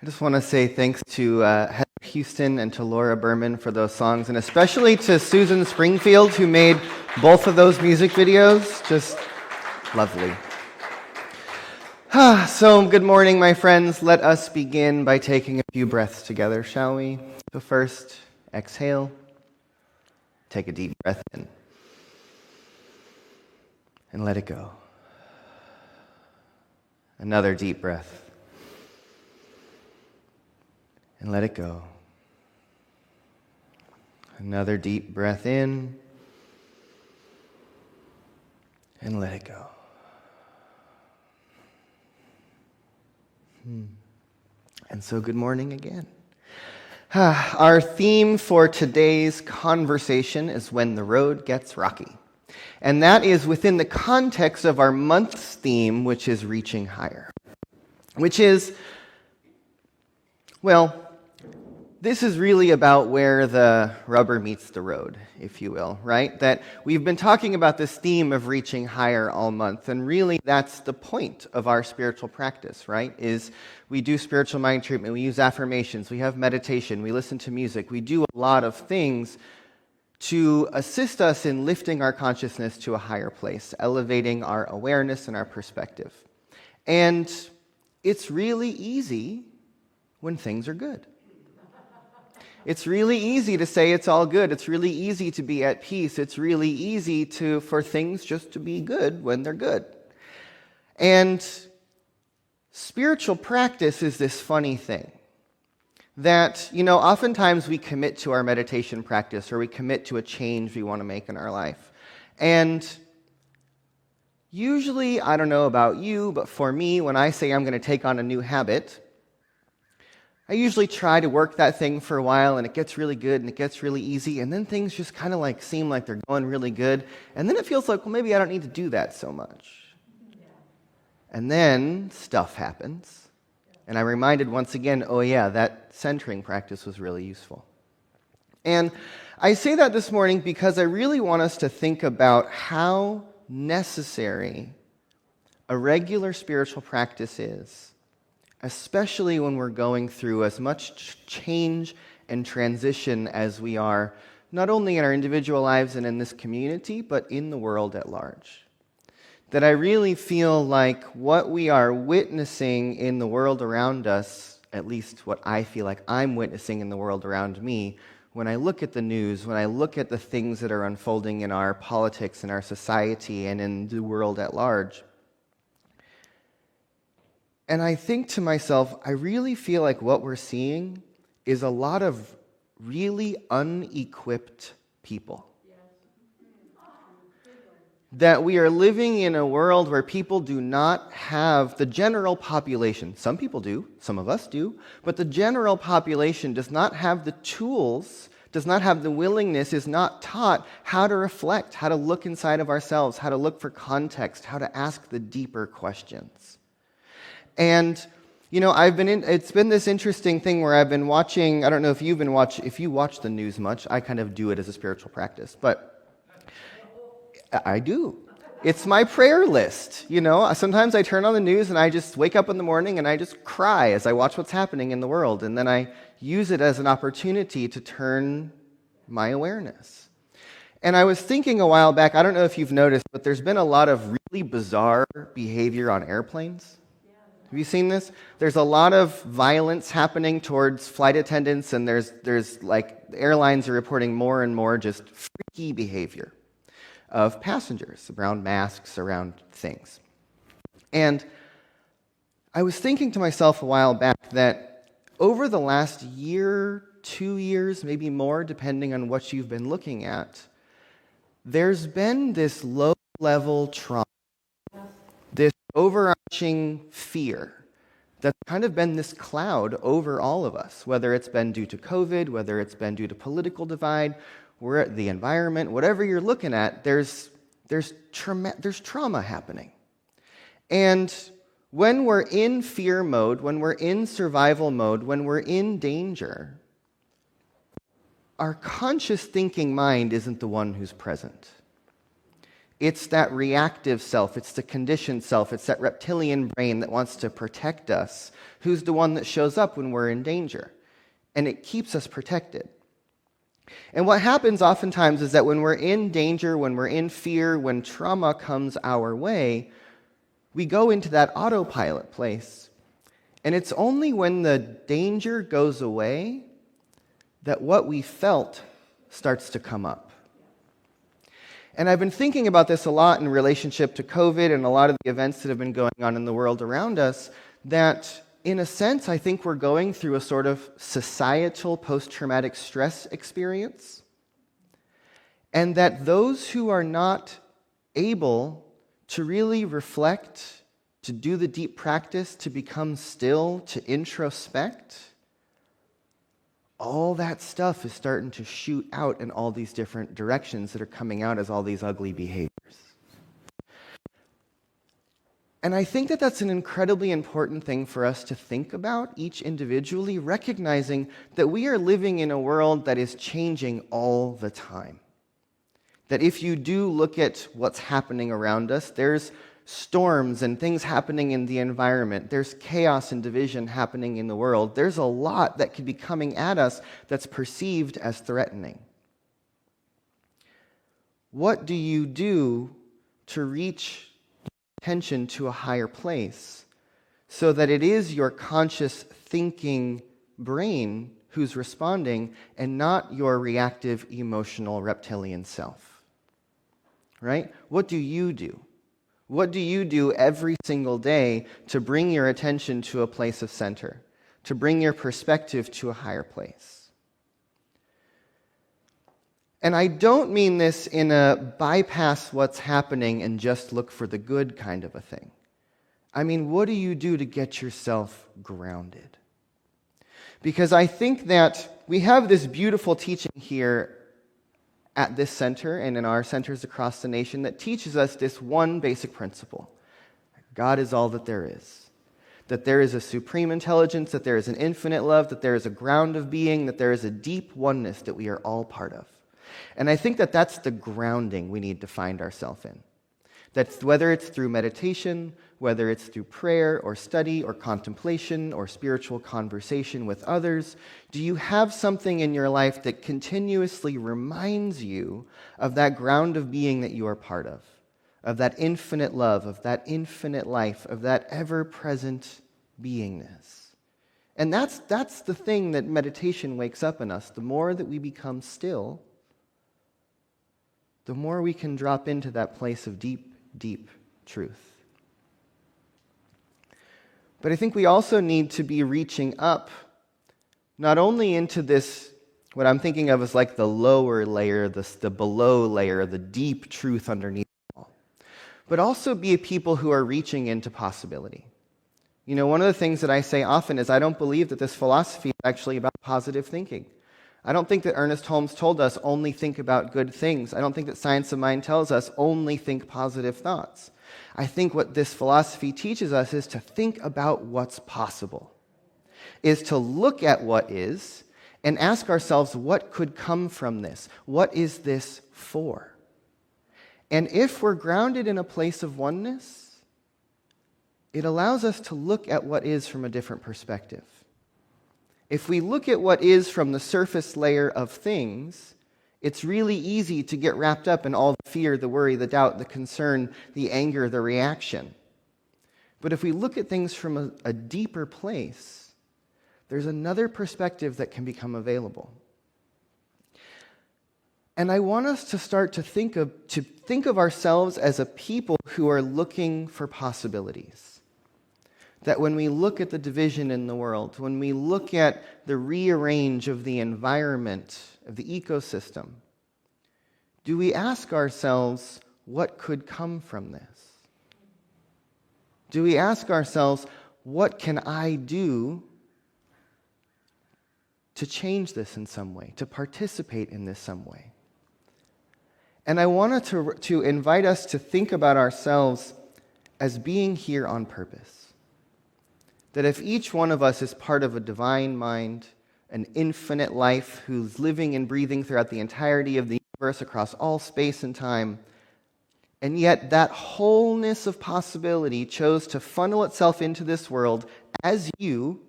I just want to say thanks to Heather Houston and to Laura Berman for those songs, and especially to Susan Springfield, who made both of those music videos. Just lovely. So, good morning, my friends. Let us begin by taking a few breaths together, shall we? So first, exhale. Take a deep breath in. And let it go. Another deep breath. And let it go. Another deep breath in. And let it go. And so good morning again. Our theme for today's conversation is when the road gets rocky. And that is within the context of our month's theme, which is reaching higher. Which is, well, this is really about where the rubber meets the road, if you will, right? That we've been talking about this theme of reaching higher all month, and really that's the point of our spiritual practice, right? Is we do spiritual mind treatment, we use affirmations, we have meditation, we listen to music, we do a lot of things to assist us in lifting our consciousness to a higher place, elevating our awareness and our perspective. And it's really easy when things are good. It's really easy to say it's all good. It's really easy to be at peace. It's really easy for things just to be good when they're good. And spiritual practice is this funny thing that, oftentimes we commit to our meditation practice or we commit to a change we want to make in our life. And usually, I don't know about you, but for me, when I say I'm going to take on a new habit, I usually try to work that thing for a while, and it gets really good, and it gets really easy, and then things just kind of seem like they're going really good, and then it feels like, well, maybe I don't need to do that so much. Yeah. And then stuff happens, and I'm reminded once again, oh yeah, that centering practice was really useful. And I say that this morning because I really want us to think about how necessary a regular spiritual practice is, especially when we're going through as much change and transition as we are, not only in our individual lives and in this community, but in the world at large. That I really feel like what we are witnessing in the world around us, at least what I feel like I'm witnessing in the world around me, when I look at the news, when I look at the things that are unfolding in our politics, in our society, and in the world at large, and I think to myself, I really feel like what we're seeing is a lot of really unequipped people. That we are living in a world where people do not have the general population. Some people do, some of us do, but the general population does not have the tools, does not have the willingness, is not taught how to reflect, how to look inside of ourselves, how to look for context, how to ask the deeper questions. And, it's been this interesting thing where I've been watching, I don't know if if you watch the news much, I kind of do it as a spiritual practice, but I do. It's my prayer list, Sometimes I turn on the news and I just wake up in the morning and I just cry as I watch what's happening in the world, and then I use it as an opportunity to turn my awareness. And I was thinking a while back, I don't know if you've noticed, but there's been a lot of really bizarre behavior on airplanes. Have you seen this? There's a lot of violence happening towards flight attendants, and there's airlines are reporting more and more just freaky behavior of passengers around masks, around things. And I was thinking to myself a while back that over the last year, 2 years, maybe more, depending on what you've been looking at, there's been this low-level trauma, this overarching fear that's kind of been this cloud over all of us, whether it's been due to COVID, whether it's been due to political divide, the environment, whatever you're looking at, there's trauma happening. And when we're in fear mode, when we're in survival mode, when we're in danger, our conscious thinking mind isn't the one who's present. It's that reactive self, it's the conditioned self, it's that reptilian brain that wants to protect us, who's the one that shows up when we're in danger. And it keeps us protected. And what happens oftentimes is that when we're in danger, when we're in fear, when trauma comes our way, we go into that autopilot place. And it's only when the danger goes away that what we felt starts to come up. And I've been thinking about this a lot in relationship to COVID and a lot of the events that have been going on in the world around us, that in a sense, I think we're going through a sort of societal post-traumatic stress experience. And that those who are not able to really reflect, to do the deep practice, to become still, to introspect, all that stuff is starting to shoot out in all these different directions that are coming out as all these ugly behaviors. And I think that that's an incredibly important thing for us to think about, each individually, recognizing that we are living in a world that is changing all the time. That if you do look at what's happening around us, there's storms and things happening in the environment. There's chaos and division happening in the world. There's a lot that could be coming at us that's perceived as threatening. What do you do to reach attention to a higher place so that it is your conscious thinking brain who's responding and not your reactive, emotional, reptilian self? Right? What do you do? What do you do every single day to bring your attention to a place of center, to bring your perspective to a higher place? And I don't mean this in a bypass what's happening and just look for the good kind of a thing. I mean, what do you do to get yourself grounded? Because I think that we have this beautiful teaching here at this center and in our centers across the nation that teaches us this one basic principle. God is all that there is. That there is a supreme intelligence, that there is an infinite love, that there is a ground of being, that there is a deep oneness that we are all part of. And I think that that's the grounding we need to find ourselves in. That's whether it's through meditation, whether it's through prayer or study or contemplation or spiritual conversation with others, do you have something in your life that continuously reminds you of that ground of being that you are part of that infinite love, of that infinite life, of that ever-present beingness? And that's the thing that meditation wakes up in us. The more that we become still, the more we can drop into that place of deep, deep truth. But I think we also need to be reaching up, not only into this, what I'm thinking of as like the lower layer, the below layer, the deep truth underneath it all, but also be a people who are reaching into possibility. You know, one of the things that I say often is I don't believe that this philosophy is actually about positive thinking. I don't think that Ernest Holmes told us only think about good things. I don't think that Science of Mind tells us only think positive thoughts. I think what this philosophy teaches us is to think about what's possible, is to look at what is and ask ourselves what could come from this? What is this for? And if we're grounded in a place of oneness, it allows us to look at what is from a different perspective. If we look at what is from the surface layer of things, it's really easy to get wrapped up in all the fear, the worry, the doubt, the concern, the anger, the reaction. But if we look at things from a deeper place, there's another perspective that can become available. And I want us to start to think of ourselves as a people who are looking for possibilities. That when we look at the division in the world, when we look at the rearrange of the environment, of the ecosystem, do we ask ourselves what could come from this? Do we ask ourselves, what can I do to change this in some way, to participate in this some way? And I wanted to invite us to think about ourselves as being here on purpose. That if each one of us is part of a divine mind, an infinite life who's living and breathing throughout the entirety of the universe across all space and time, And yet that wholeness of possibility chose to funnel itself into this world as you,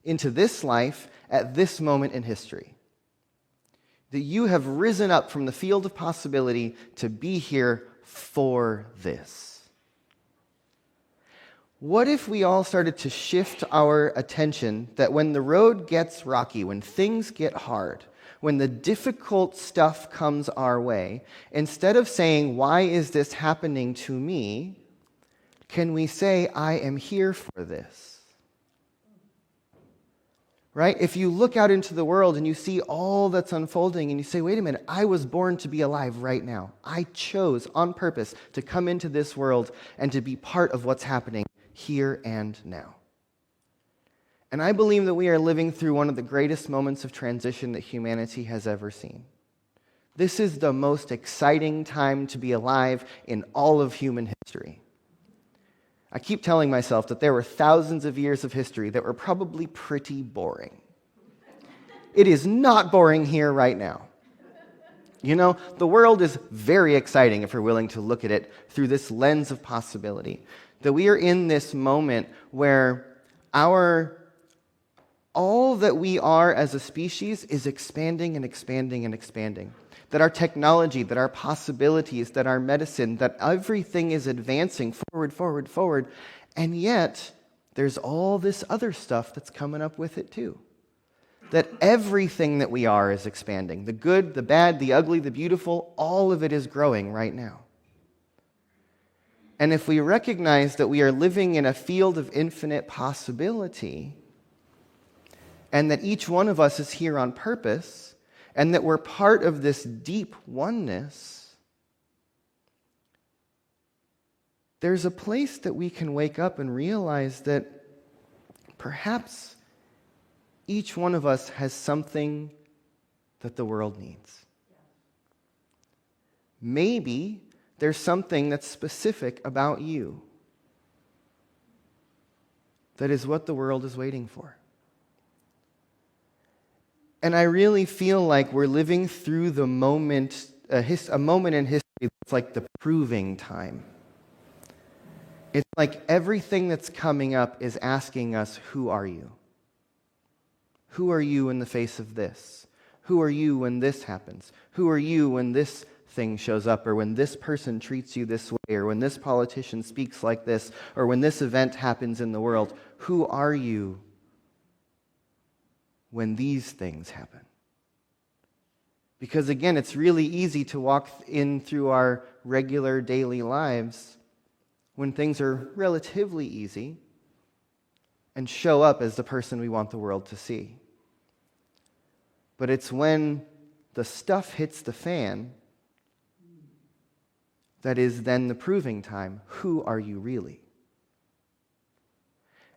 into this life, at this moment in history. That you have risen up from the field of possibility to be here for this. What if we all started to shift our attention that when the road gets rocky, when things get hard, when the difficult stuff comes our way, instead of saying, "Why is this happening to me?" can we say, "I am here for this"? Right? If you look out into the world and you see all that's unfolding and you say, "Wait a minute, I was born to be alive right now. I chose on purpose to come into this world and to be part of what's happening here and now." And I believe that we are living through one of the greatest moments of transition that humanity has ever seen. This is the most exciting time to be alive in all of human history. I keep telling myself that there were thousands of years of history that were probably pretty boring. It is not boring here right now. You know, the world is very exciting if we're willing to look at it through this lens of possibility. That we are in this moment where all that we are as a species is expanding and expanding and expanding. That our technology, that our possibilities, that our medicine, that everything is advancing forward, forward, forward. And yet, there's all this other stuff that's coming up with it too. That everything that we are is expanding. The good, the bad, the ugly, the beautiful, all of it is growing right now. And if we recognize that we are living in a field of infinite possibility, and that each one of us is here on purpose, and that we're part of this deep oneness, there's a place that we can wake up and realize that perhaps each one of us has something that the world needs. Maybe there's something that's specific about you that is what the world is waiting for. And I really feel like we're living through the moment, a moment in history that's like the proving time. It's like everything that's coming up is asking us, who are you? Who are you in the face of this? Who are you when this happens? Who are you when this thing shows up, or when this person treats you this way, or when this politician speaks like this, or when this event happens in the world? Who are you when these things happen? Because again, it's really easy to walk in through our regular daily lives when things are relatively easy and show up as the person we want the world to see. But it's when the stuff hits the fan that is then the proving time. Who are you really?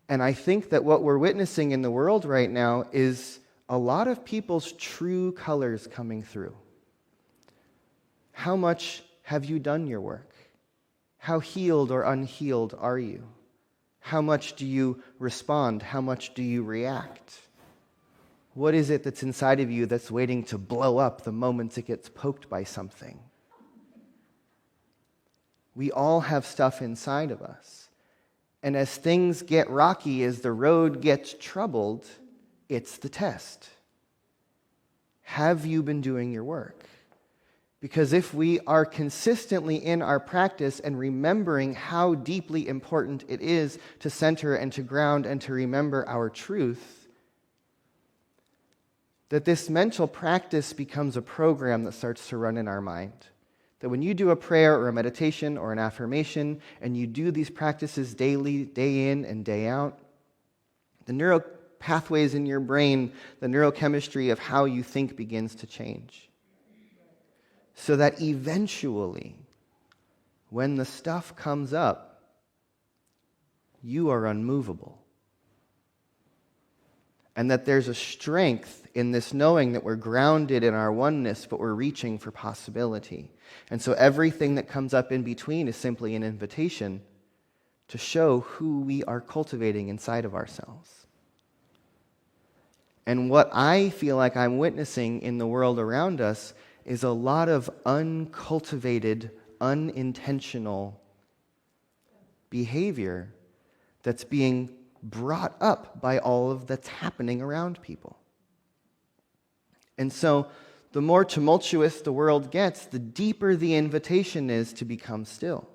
And I think that what we're witnessing in the world right now is a lot of people's true colors coming through. How much have you done your work? How healed or unhealed are you? How much do you respond? How much do you react? What is it that's inside of you that's waiting to blow up the moment it gets poked by something? We all have stuff inside of us. And as things get rocky, as the road gets troubled, it's the test. Have you been doing your work? Because if we are consistently in our practice and remembering how deeply important it is to center and to ground and to remember our truth, that this mental practice becomes a program that starts to run in our mind. That when you do a prayer or a meditation or an affirmation and you do these practices daily, day in and day out, the neural pathways in your brain, the neurochemistry of how you think begins to change. So that eventually, when the stuff comes up, you are unmovable. And that there's a strength in this knowing that we're grounded in our oneness, but we're reaching for possibility. And so everything that comes up in between is simply an invitation to show who we are cultivating inside of ourselves. And what I feel like I'm witnessing in the world around us is a lot of uncultivated, unintentional behavior that's being brought up by all of that's happening around people. And so the more tumultuous the world gets, the deeper the invitation is to become still.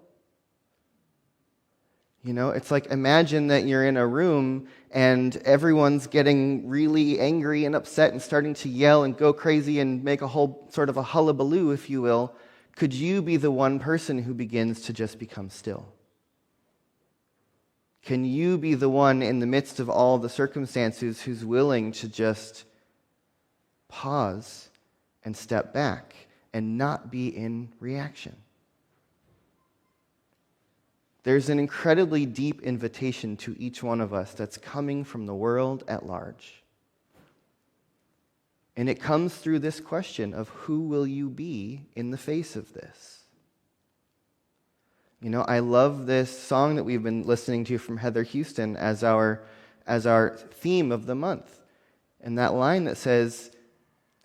You know, it's like, imagine that you're in a room and everyone's getting really angry and upset and starting to yell and go crazy and make a whole sort of a hullabaloo, if you will. Could you be the one person who begins to just become still? Can you be the one in the midst of all the circumstances who's willing to just pause and step back and not be in reaction? There's an incredibly deep invitation to each one of us that's coming from the world at large. And it comes through this question of who will you be in the face of this? You know, I love this song that we've been listening to from Heather Houston as our theme of the month. And that line that says,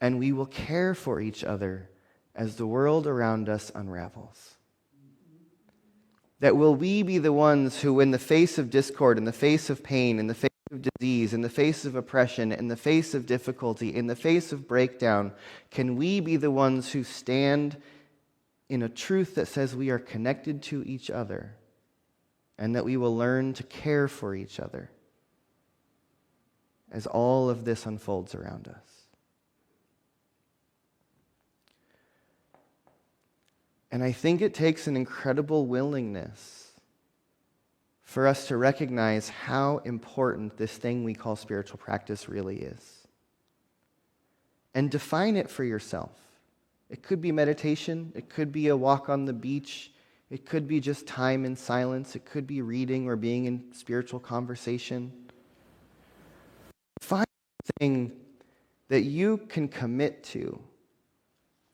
"And we will care for each other as the world around us unravels." That will we be the ones who, in the face of discord, in the face of pain, in the face of disease, in the face of oppression, in the face of difficulty, in the face of breakdown, can we be the ones who stand in a truth that says we are connected to each other and that we will learn to care for each other as all of this unfolds around us? And I think it takes an incredible willingness for us to recognize how important this thing we call spiritual practice really is. And define it for yourself. It could be meditation. It could be a walk on the beach. It could be just time in silence. It could be reading or being in spiritual conversation. Find something that you can commit to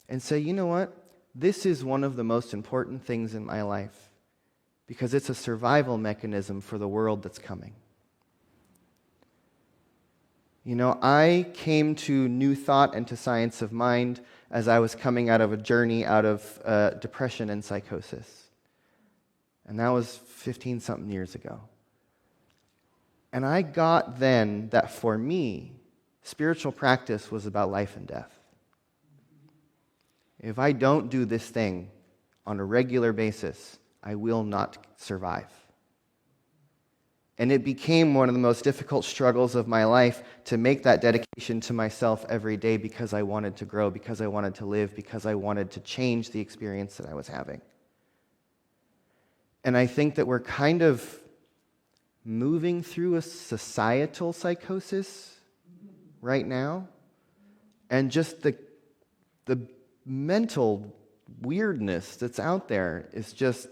and say, you know what? This is one of the most important things in my life because it's a survival mechanism for the world that's coming. You know, I came to New Thought and to Science of Mind as I was coming out of a journey out of depression and psychosis. And that was 15-something years ago. And I got then that for me, spiritual practice was about life and death. If I don't do this thing on a regular basis, I will not survive. And it became one of the most difficult struggles of my life to make that dedication to myself every day because I wanted to grow, because I wanted to live, because I wanted to change the experience that I was having. And I think that we're kind of moving through a societal psychosis right now. And just the mental weirdness that's out there is just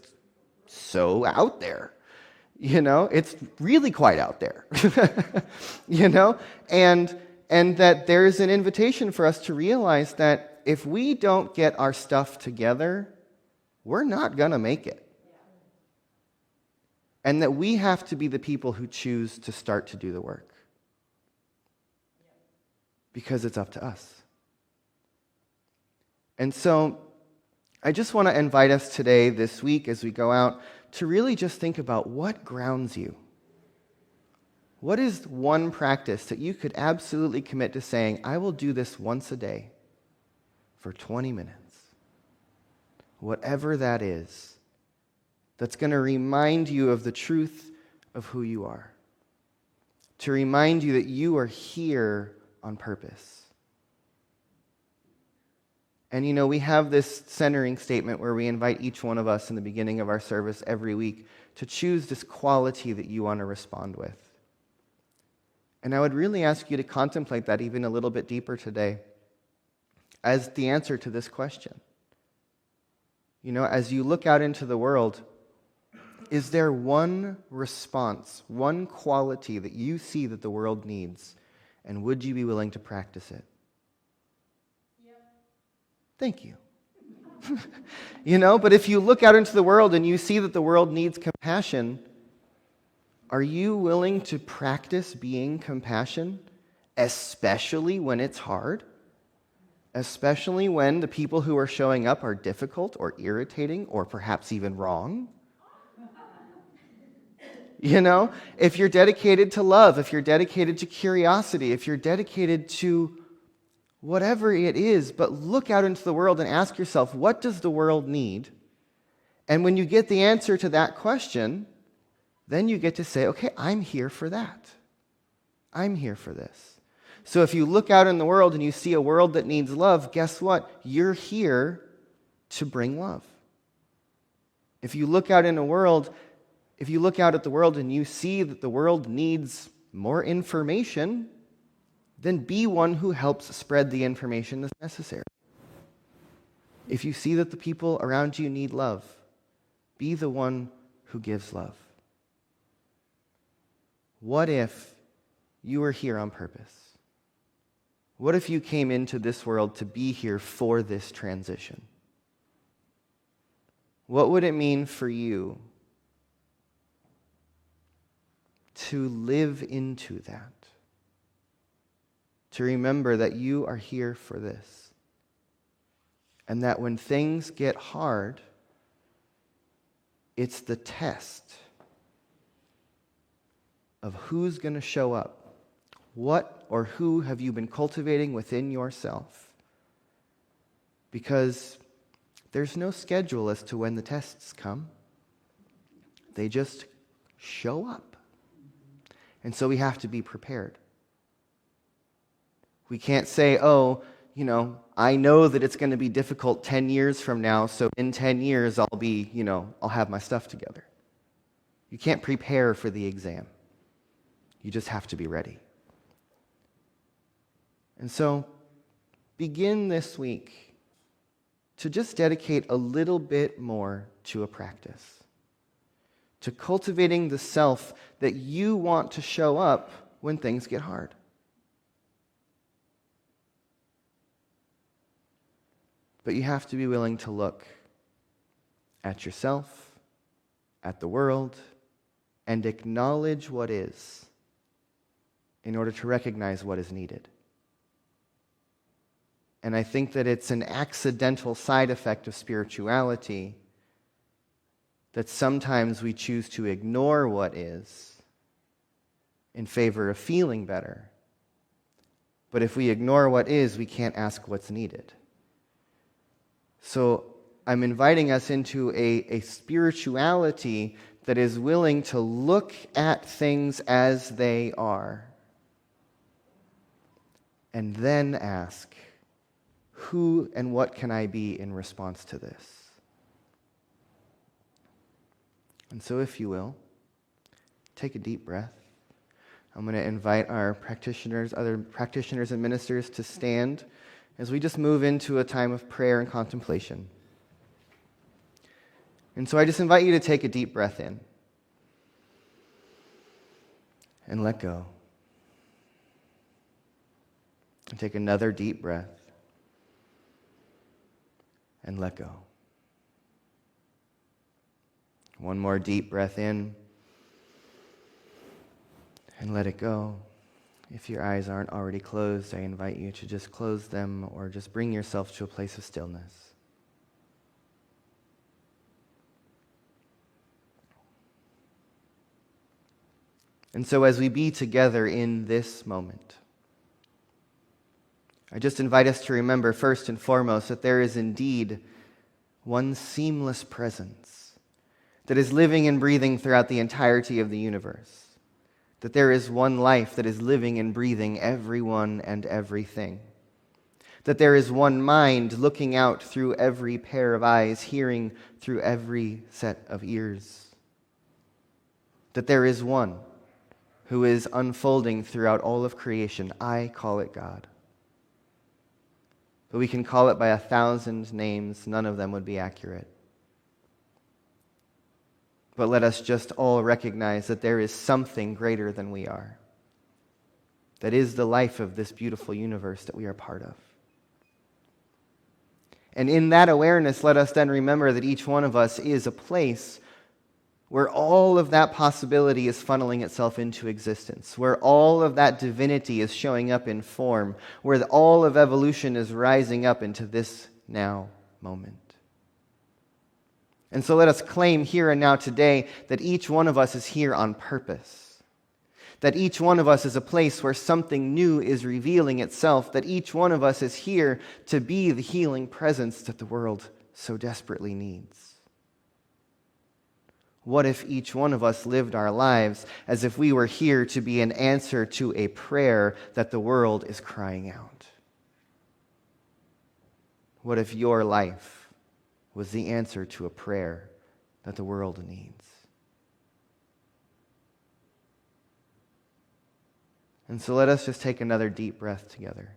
so out there. You know, it's really quite out there. You know, and that there's an invitation for us to realize that if we don't get our stuff together, we're not going to make it. And that we have to be the people who choose to start to do the work. Because it's up to us. And so I just want to invite us today, this week, as we go out, to really just think about what grounds you. What is one practice that you could absolutely commit to saying, I will do this once a day for 20 minutes? Whatever that is, that's going to remind you of the truth of who you are. To remind you that you are here on purpose. And you know, we have this centering statement where we invite each one of us in the beginning of our service every week to choose this quality that you want to respond with. And I would really ask you to contemplate that even a little bit deeper today as the answer to this question. You know, as you look out into the world, is there one response, one quality that you see that the world needs, and would you be willing to practice it? Thank you. You know, but if you look out into the world and you see that the world needs compassion, are you willing to practice being compassion, especially when it's hard? especially when the people who are showing up are difficult or irritating or perhaps even wrong. If you're dedicated to love, if you're dedicated to curiosity, if you're dedicated to whatever it is, but look out into the world and ask yourself, what does the world need? And when you get the answer to that question, then you get to say, okay, I'm here for that. I'm here for this. So if you look out in the world and you see a world that needs love, guess what? You're here to bring love. If you look out at the world and you see that the world needs more information, then be one who helps spread the information that's necessary. If you see that the people around you need love, be the one who gives love. What if you were here on purpose? What if you came into this world to be here for this transition? What would it mean for you to live into that? To remember that you are here for this. And that when things get hard, it's the test of who's going to show up. What or who have you been cultivating within yourself? Because there's no schedule as to when the tests come. They just show up. And so we have to be prepared. We can't say, I know that it's going to be difficult 10 years from now, so in 10 years I'll have my stuff together. You can't prepare for the exam. You just have to be ready. And so begin this week to just dedicate a little bit more to a practice, to cultivating the self that you want to show up when things get hard. But you have to be willing to look at yourself, at the world, and acknowledge what is in order to recognize what is needed. And I think that it's an accidental side effect of spirituality that sometimes we choose to ignore what is in favor of feeling better. But if we ignore what is, we can't ask what's needed. So I'm inviting us into a spirituality that is willing to look at things as they are and then ask, who and what can I be in response to this? And so if you will, take a deep breath. I'm going to invite our other practitioners and ministers to stand as we just move into a time of prayer and contemplation. And so I just invite you to take a deep breath in and let go. And take another deep breath and let go. One more deep breath in and let it go. If your eyes aren't already closed, I invite you to just close them or just bring yourself to a place of stillness. And so as we be together in this moment, I just invite us to remember first and foremost that there is indeed one seamless presence that is living and breathing throughout the entirety of the universe. That there is one life that is living and breathing everyone and everything. That there is one mind looking out through every pair of eyes, hearing through every set of ears. That there is one who is unfolding throughout all of creation. I call it God. But we can call it by 1,000 names. None of them would be accurate. But let us just all recognize that there is something greater than we are. That is the life of this beautiful universe that we are part of. And in that awareness, let us then remember that each one of us is a place where all of that possibility is funneling itself into existence, where all of that divinity is showing up in form, where all of evolution is rising up into this now moment. And so let us claim here and now today that each one of us is here on purpose, that each one of us is a place where something new is revealing itself, that each one of us is here to be the healing presence that the world so desperately needs. What if each one of us lived our lives as if we were here to be an answer to a prayer that the world is crying out? What if your life was the answer to a prayer that the world needs? And so let us just take another deep breath together.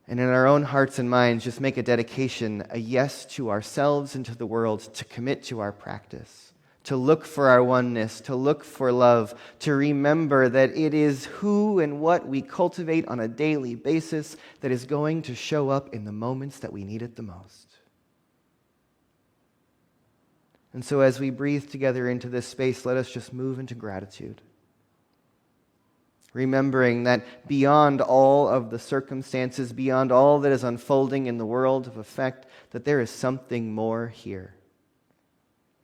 And in our own hearts and minds, just make a dedication, a yes to ourselves and to the world, to commit to our practice, to look for our oneness, to look for love, to remember that it is who and what we cultivate on a daily basis that is going to show up in the moments that we need it the most. And so as we breathe together into this space, let us just move into gratitude. Remembering that beyond all of the circumstances, beyond all that is unfolding in the world of effect, that there is something more here.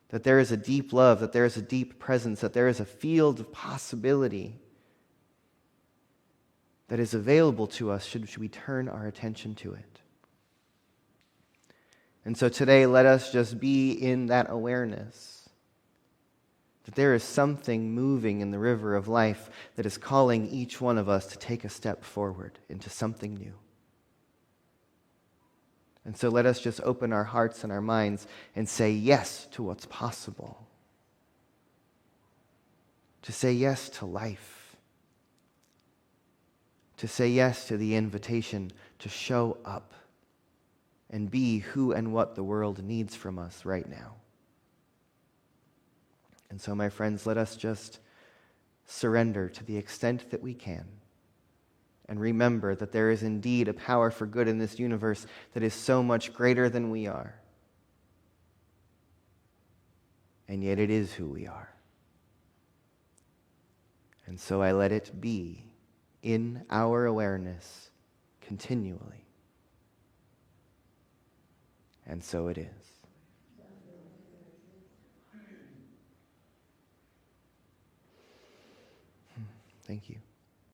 That there is a deep love, that there is a deep presence, that there is a field of possibility that is available to us should we turn our attention to it. And so today, let us just be in that awareness that there is something moving in the river of life that is calling each one of us to take a step forward into something new. And so let us just open our hearts and our minds and say yes to what's possible. To say yes to life. To say yes to the invitation to show up and be who and what the world needs from us right now. And so, my friends, let us just surrender to the extent that we can and remember that there is indeed a power for good in this universe that is so much greater than we are. And yet it is who we are. And so I let it be in our awareness continually. And so it is. Thank you.